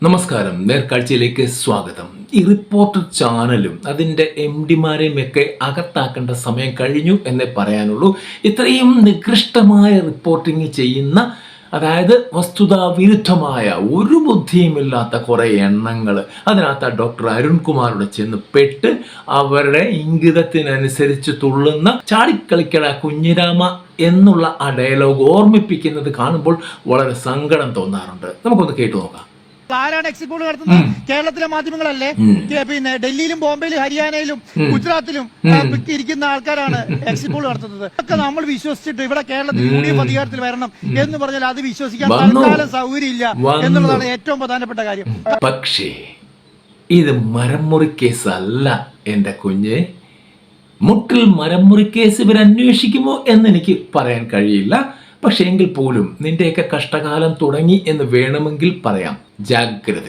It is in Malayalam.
നമസ്കാരം, നേർക്കാഴ്ചയിലേക്ക് സ്വാഗതം. ഈ റിപ്പോർട്ടർ ചാനലും അതിൻ്റെ MD-മാരെയും ഒക്കെ അകത്താക്കേണ്ട സമയം കഴിഞ്ഞു എന്നേ പറയാനുള്ളൂ. ഇത്രയും നികൃഷ്ടമായ റിപ്പോർട്ടിങ് ചെയ്യുന്ന, അതായത് വസ്തുതാവിരുദ്ധമായ ഒരു ബുദ്ധിയുമില്ലാത്ത കുറേ എണ്ണങ്ങൾ അതിനകത്ത് ഡോക്ടർ അരുൺകുമാറോട് ചെന്ന് പെട്ട് അവരുടെ ഇംഗിതത്തിനനുസരിച്ച് തുള്ളുന്ന ചാടിക്കളിക്കട കുഞ്ഞിരാമ എന്നുള്ള ആ ഡയലോഗ് ഓർമ്മിപ്പിക്കുന്നത് കാണുമ്പോൾ വളരെ സങ്കടം തോന്നാറുണ്ട്. നമുക്കൊന്ന് കേട്ടു നോക്കാം. ആരാണ് എക്സിറ്റ് പോൾ നടത്തുന്നത്? കേരളത്തിലെ മാധ്യമങ്ങളല്ലേ? പിന്നെ ഡൽഹിയിലും ബോംബെയിലും ഹരിയാനയിലും ഗുജറാത്തിലും ഇരിക്കുന്ന ആൾക്കാരാണ് എക്സിറ്റ് പോൾ നടത്തുന്നത്. ഒക്കെ നമ്മൾ വിശ്വസിച്ചിട്ട് ഇവിടെ കേരളത്തിൽ UDF അധികാരത്തിൽ വരണം എന്ന് പറഞ്ഞാൽ അത് വിശ്വസിക്കാൻ തൽക്കാലം സൗകര്യമില്ല എന്നുള്ളതാണ് ഏറ്റവും പ്രധാനപ്പെട്ട കാര്യം. പക്ഷേ ഇത് മരംമുറി കേസ് അല്ല എന്റെ കുഞ്ഞ്. മുട്ടിൽ മരംമുറി കേസ് ഇവർ അന്വേഷിക്കുമോ എന്ന് എനിക്ക് പറയാൻ കഴിയില്ല. പക്ഷെ എങ്കിൽ പോലും നിന്റെയൊക്കെ കഷ്ടകാലം തുടങ്ങി എന്ന് വേണമെങ്കിൽ പറയാം. ജാഗ്രത.